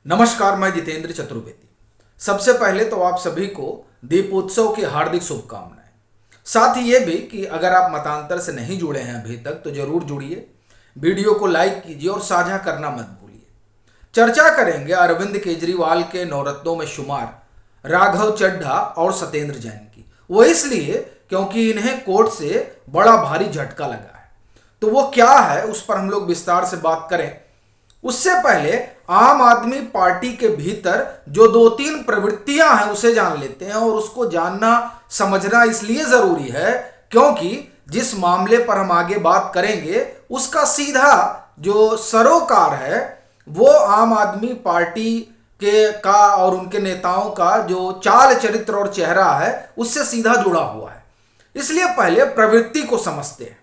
नमस्कार, मैं जितेंद्र चतुर्वेदी। सबसे पहले तो आप सभी को दीपोत्सव की हार्दिक शुभकामनाएं। साथ ही ये भी कि अगर आप मतांतर से नहीं जुड़े हैं अभी तक तो जरूर जुड़िए, वीडियो को लाइक कीजिए और साझा करना मत भूलिए। चर्चा करेंगे अरविंद केजरीवाल के नवरत्नों में शुमार राघव चड्ढा और सत्येंद्र जैन की। वो इसलिए क्योंकि इन्हें कोर्ट से बड़ा भारी झटका लगा है। तो वो क्या है उस पर हम लोग विस्तार से बात करें। उससे पहले आम आदमी पार्टी के भीतर जो दो तीन प्रवृत्तियां हैं उसे जान लेते हैं। और उसको जानना समझना इसलिए जरूरी है क्योंकि जिस मामले पर हम आगे बात करेंगे उसका सीधा जो सरोकार है वो आम आदमी पार्टी के का और उनके नेताओं का जो चाल चरित्र और चेहरा है उससे सीधा जुड़ा हुआ है। इसलिए पहले प्रवृत्ति को समझते हैं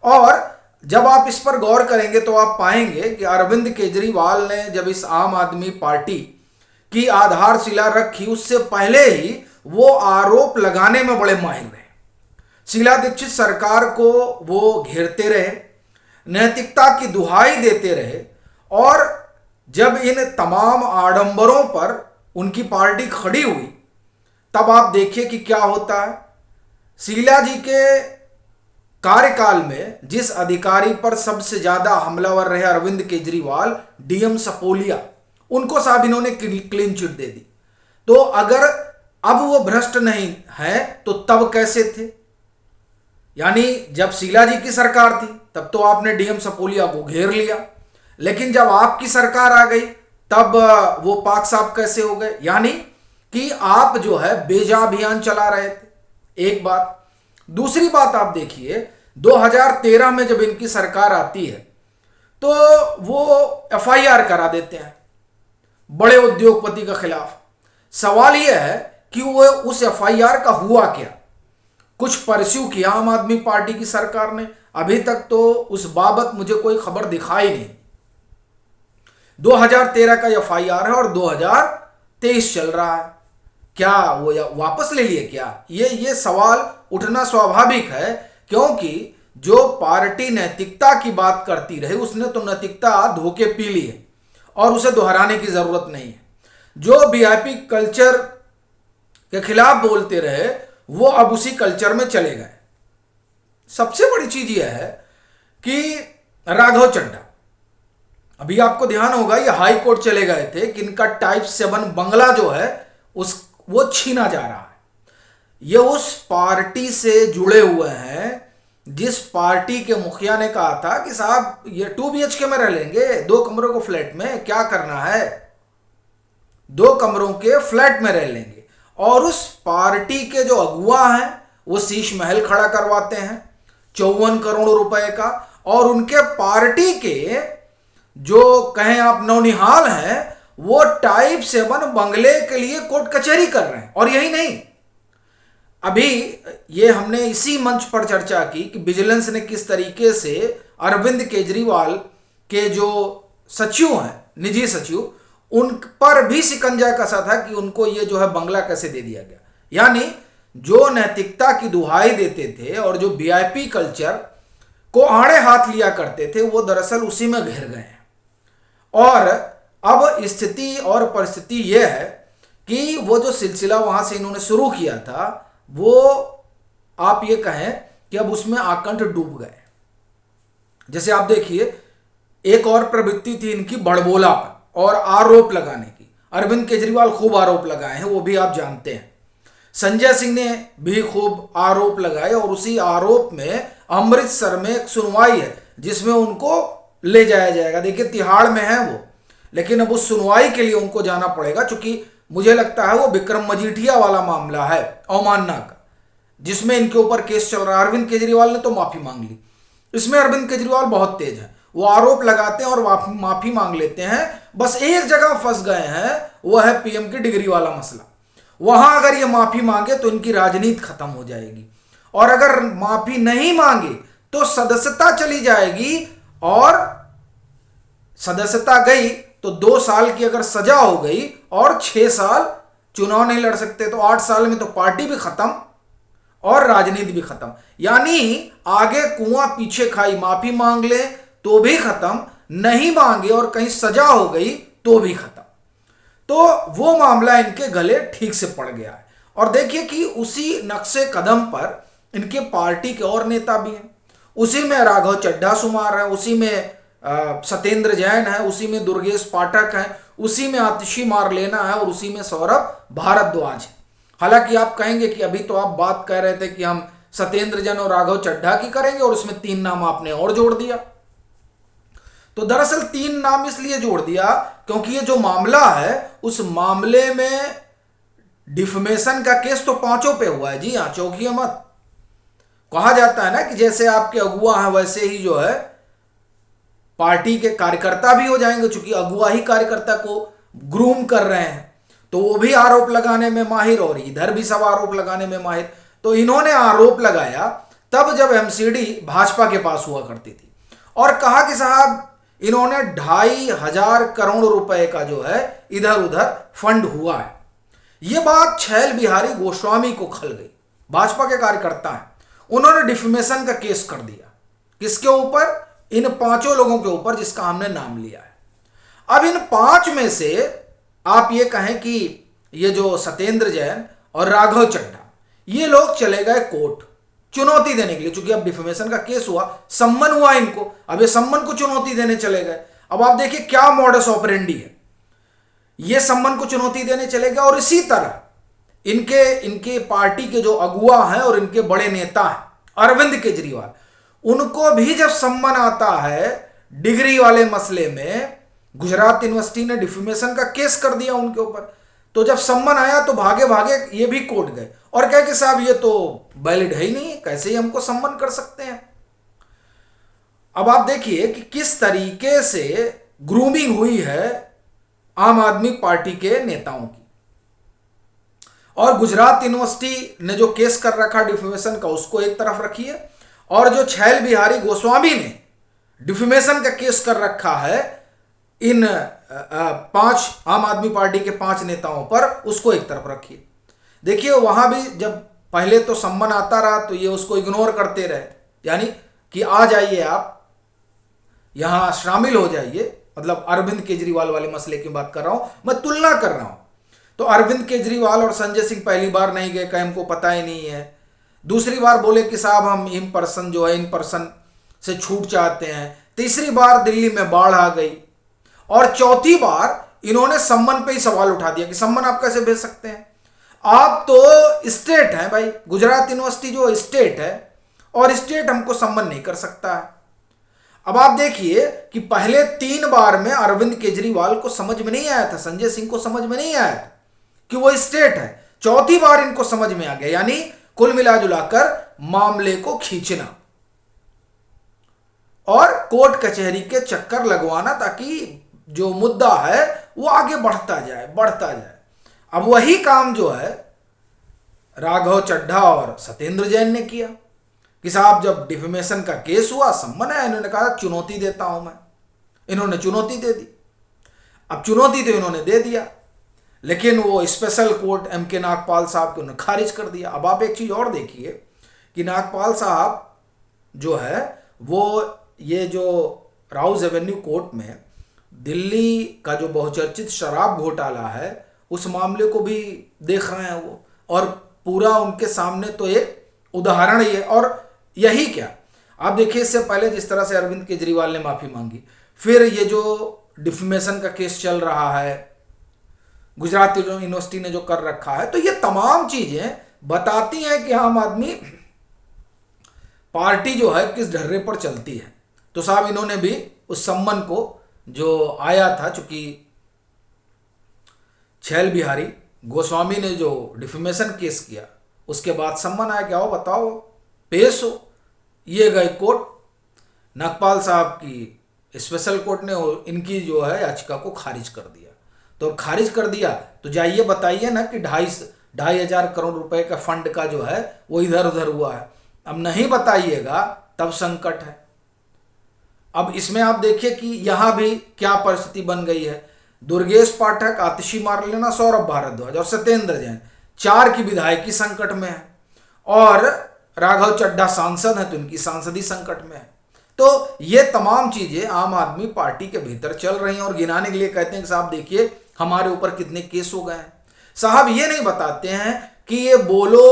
और जब आप इस पर गौर करेंगे तो आप पाएंगे कि अरविंद केजरीवाल ने जब इस आम आदमी पार्टी की आधारशिला रखी उससे पहले ही वो आरोप लगाने में बड़े माहिर रहे। शीला दीक्षित सरकार को वो घेरते रहे, नैतिकता की दुहाई देते रहे और जब इन तमाम आडंबरों पर उनकी पार्टी खड़ी हुई तब आप देखिए कि क्या होता है। शीला जी के कार्यकाल में जिस अधिकारी पर सबसे ज्यादा हमलावर रहे अरविंद केजरीवाल, डीएम सपोलिया, उनको साहब इन्होंने क्लीन चिट दे दी। तो अगर अब वो भ्रष्ट नहीं है तो तब कैसे थे? यानी जब शीला जी की सरकार थी तब तो आपने डीएम सपोलिया को घेर लिया, लेकिन जब आपकी सरकार आ गई तब वो पाक साफ कैसे हो गए? यानी कि आप जो है बेजा अभियान चला रहे थे। एक बात। दूसरी बात आप देखिए, 2013 में जब इनकी सरकार आती है तो वो एफआईआर करा देते हैं बड़े उद्योगपति के खिलाफ। सवाल यह है कि वो उस एफआईआर का हुआ क्या? कुछ परस्यू किया आम आदमी पार्टी की सरकार ने? अभी तक तो उस बाबत मुझे कोई खबर दिखाई नहीं। 2013 का एफआईआर है और 2023 चल रहा है। क्या वो वापस ले लिए क्या? ये सवाल उठना स्वाभाविक है क्योंकि जो पार्टी नैतिकता की बात करती रही उसने तो नैतिकता धोके पी ली है और उसे दोहराने की जरूरत नहीं है। जो वीआईपी कल्चर के खिलाफ बोलते रहे वो अब उसी कल्चर में चले गए। सबसे बड़ी चीज यह है कि राघव चड्ढा, अभी आपको ध्यान होगा ये हाई कोर्ट चले गए थे कि इनका टाइप 7 बंगला जो है वो छीना जा रहा है। ये उस पार्टी से जुड़े हुए हैं जिस पार्टी के मुखिया ने कहा था कि साहब ये 2 BHK में रह लेंगे, 2 कमरों को फ्लैट में क्या करना है, 2 कमरों के फ्लैट में रह लेंगे। और उस पार्टी के जो अगुआ हैं वो शीश महल खड़ा करवाते हैं 54 करोड़ रुपए का, और उनके पार्टी के जो कहें आप नौनिहाल हैं वो टाइप 7 बंगले के लिए कोर्ट कचहरी कर रहे हैं। और यही नहीं, अभी ये हमने इसी मंच पर चर्चा की कि विजिलेंस ने किस तरीके से अरविंद केजरीवाल के जो सचिव हैं, निजी सचिव, उन पर भी शिकंजा कसा था कि उनको ये जो है बंगला कैसे दे दिया गया। यानी जो नैतिकता की दुहाई देते थे और जो वीआईपी कल्चर को आड़े हाथ लिया करते थे वो दरअसल उसी में घिर गए हैं। और अब स्थिति और परिस्थिति यह है कि वो जो सिलसिला वहां से इन्होंने शुरू किया था वो आप ये कहें कि अब उसमें आकंठ डूब गए। जैसे आप देखिए, एक और प्रवृत्ति थी इनकी बड़बोलापन और आरोप लगाने की। अरविंद केजरीवाल खूब आरोप लगाए हैं, वो भी आप जानते हैं। संजय सिंह ने भी खूब आरोप लगाए और उसी आरोप में अमृतसर में एक सुनवाई है जिसमें उनको ले जाया जाएगा। देखिए तिहाड़ में है वो, लेकिन अब उस सुनवाई के लिए उनको जाना पड़ेगा क्योंकि मुझे लगता है वो विक्रम मजीठिया वाला मामला है अवमानना का, जिसमें इनके ऊपर केस चल रहा है। अरविंद केजरीवाल ने तो माफी मांग ली। इसमें अरविंद केजरीवाल बहुत तेज है, वो आरोप लगाते हैं और माफी मांग लेते हैं। बस एक जगह फंस गए हैं, वो है पीएम की डिग्री वाला मसला। वहां अगर ये माफी मांगे तो इनकी राजनीति खत्म हो जाएगी, और अगर माफी नहीं मांगे तो सदस्यता चली जाएगी, और सदस्यता गई तो 2 साल की अगर सजा हो गई और 6 साल चुनाव नहीं लड़ सकते, तो 8 साल में तो पार्टी भी खत्म और राजनीति भी खत्म। यानी आगे कुआं पीछे खाई, माफी मांग ले तो भी खत्म, नहीं मांगे और कहीं सजा हो गई तो भी खत्म। तो वो मामला इनके गले ठीक से पड़ गया है। और देखिए कि उसी नक्शे कदम पर इनके पार्टी के और नेता भी हैं। उसी में राघव चड्ढा सुमार है, उसी में सत्येंद्र जैन है, उसी में दुर्गेश पाठक है, उसी में आतिशी मारलेना है और उसी में सौरभ भारद्वाज है। हालांकि आप कहेंगे कि अभी तो आप बात कह रहे थे कि हम सत्येंद्र जैन और राघव चड्ढा की करेंगे और उसमें 3 नाम आपने और जोड़ दिया। तो दरअसल 3 नाम इसलिए जोड़ दिया क्योंकि ये जो मामला है उस मामले में डिफमेशन का केस तो 5 पे हुआ है। जी हाँ, चौंकिए मत। कहा जाता है ना कि जैसे आपके अगुआ हैं वैसे ही जो है पार्टी के कार्यकर्ता भी हो जाएंगे। चूंकि अगुआ ही कार्यकर्ता को ग्रूम कर रहे हैं तो वो भी आरोप लगाने में माहिर और इधर भी सब आरोप लगाने में माहिर। तो इन्होंने आरोप लगाया तब जब एमसीडी भाजपा के पास हुआ करती थी और कहा कि साहब इन्होंने 2,500 करोड़ रुपए का जो है इधर उधर फंड हुआ है। यह बात छैल बिहारी गोस्वामी को खल गई। भाजपा के कार्यकर्ता हैं, उन्होंने डिफेमेशन का केस कर दिया। किसके ऊपर? इन 5 लोगों के ऊपर जिसका हमने नाम लिया है। अब इन 5 में से आप ये कहें कि ये जो सत्येंद्र जैन और राघव चड्ढा ये लोग चले गए कोर्ट चुनौती देने के लिए। चूंकि अब डिफेमेशन का केस हुआ, सम्मन हुआ इनको, अब ये सम्मन को चुनौती देने चले गए। अब आप देखिए क्या मॉडस ऑपरेंडी है। ये सम्मन को चुनौती देने चले गए और इसी तरह इनके पार्टी के जो अगुआ हैं और इनके बड़े नेता हैं अरविंद केजरीवाल, उनको भी जब सम्मन आता है डिग्री वाले मसले में, गुजरात यूनिवर्सिटी ने डिफेमेशन का केस कर दिया उनके ऊपर। तो जब सम्मन आया तो भागे भागे ये भी कोर्ट गए और कहे कि साहब ये तो वैलिड है ही नहीं, कैसे ही हमको सम्मन कर सकते हैं। अब आप देखिए कि किस तरीके से ग्रूमिंग हुई है आम आदमी पार्टी के नेताओं की। और गुजरात यूनिवर्सिटी ने जो केस कर रखा डिफेमेशन का उसको एक तरफ रखिए, और जो छैल बिहारी गोस्वामी ने डिफेमेशन का केस कर रखा है इन 5 आम आदमी पार्टी के 5 नेताओं पर, उसको एक तरफ रखिए। देखिए वहां भी जब पहले तो सम्मन आता रहा तो ये उसको इग्नोर करते रहे, यानी कि आ जाइए आप यहां शामिल हो जाइए। मतलब अरविंद केजरीवाल वाले मसले की बात कर रहा हूं, मैं तुलना कर रहा हूं। तो अरविंद केजरीवाल और संजय सिंह पहली बार नहीं गए, कहीं हमको पता ही नहीं है। दूसरी बार बोले कि साहब हम इन पर्सन जो है इन पर्सन से छूट चाहते हैं। तीसरी बार दिल्ली में बाढ़ आ गई और चौथी बार इन्होंने सम्मन पे ही सवाल उठा दिया कि सम्मन आप कैसे भेज सकते हैं, आप तो स्टेट हैं भाई, गुजरात यूनिवर्सिटी जो स्टेट है और स्टेट हमको सम्मन नहीं कर सकता है। अब आप देखिए कि पहले 3 बार में अरविंद केजरीवाल को समझ में नहीं आया था, संजय सिंह को समझ में नहीं आया था कि वो स्टेट है। चौथी बार इनको समझ में आ गया, यानी कुल मिला जुलाकर मामले को खींचना और कोर्ट कचहरी के चक्कर लगवाना ताकि जो मुद्दा है वो आगे बढ़ता जाए। अब वही काम जो है राघव चड्ढा और सत्येंद्र जैन ने किया कि साहब जब डिफेमेशन का केस हुआ, सम्मन है, इन्होंने कहा चुनौती देता हूं मैं। इन्होंने चुनौती दे दी। अब चुनौती तो इन्होंने दे दिया, लेकिन वो स्पेशल कोर्ट एमके नागपाल साहब को उन्होंने खारिज कर दिया। अब आप एक चीज और देखिए कि नागपाल साहब जो है वो ये जो राउज एवेन्यू कोर्ट में दिल्ली का जो बहुचर्चित शराब घोटाला है उस मामले को भी देख रहे हैं वो, और पूरा उनके सामने तो एक उदाहरण ही है। और यही क्या, आप देखिए इससे पहले जिस तरह से अरविंद केजरीवाल ने माफी मांगी, फिर ये जो डिफेमेशन का केस चल रहा है, गुजरात यूनिवर्सिटी ने जो कर रखा है, तो ये तमाम चीजें बताती हैं कि आम आदमी पार्टी जो है किस ढर्रे पर चलती है। तो साहब इन्होंने भी उस सम्मन को जो आया था, चूंकि छैल बिहारी गोस्वामी ने जो डिफेमेशन केस किया उसके बाद सम्मन आया, क्या हो बताओ, पेश हो। ये गए कोर्ट, नागपाल साहब की स्पेशल कोर्ट ने इनकी जो है याचिका को खारिज कर दिया। तो खारिज कर दिया तो जाइए बताइए ना कि 2,500 करोड़ रुपए का फंड का जो है वो इधर उधर हुआ है। अब नहीं बताइएगा तब संकट है। अब इसमें आप देखिए कि यहां भी क्या परिस्थिति बन गई है। दुर्गेश पाठक, आतिशी मारलेना, सौरभ भारद्वाज और सत्येंद्र जैन 4 की विधायकी संकट में है, और राघव चड्ढा सांसद हैं तो इनकी सांसदी संकट में है। तो ये तमाम चीजें आम आदमी पार्टी के भीतर चल रही हैं और गिनाने के लिए कहते हैं कि साहब देखिए हमारे ऊपर कितने केस हो गए हैं। साहब ये नहीं बताते हैं कि ये बोलो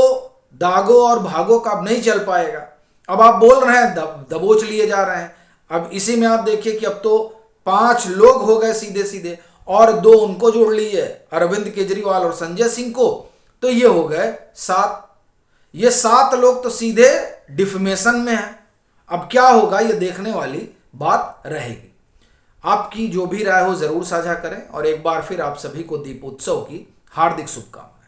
दागो और भागो का अब नहीं चल पाएगा। अब आप बोल रहे हैं दबोच लिए जा रहे हैं। अब इसी में आप देखिए कि अब तो 5 लोग हो गए सीधे सीधे, और 2 उनको जोड़ लिए अरविंद केजरीवाल और संजय सिंह को, तो ये हो गए 7। ये 7 लोग तो सीधे डिफेमेशन में हैं। अब क्या होगा ये देखने वाली बात रहेगी। आपकी जो भी राय हो जरूर साझा करें, और एक बार फिर आप सभी को दीपोत्सव की हार्दिक शुभकामनाएं।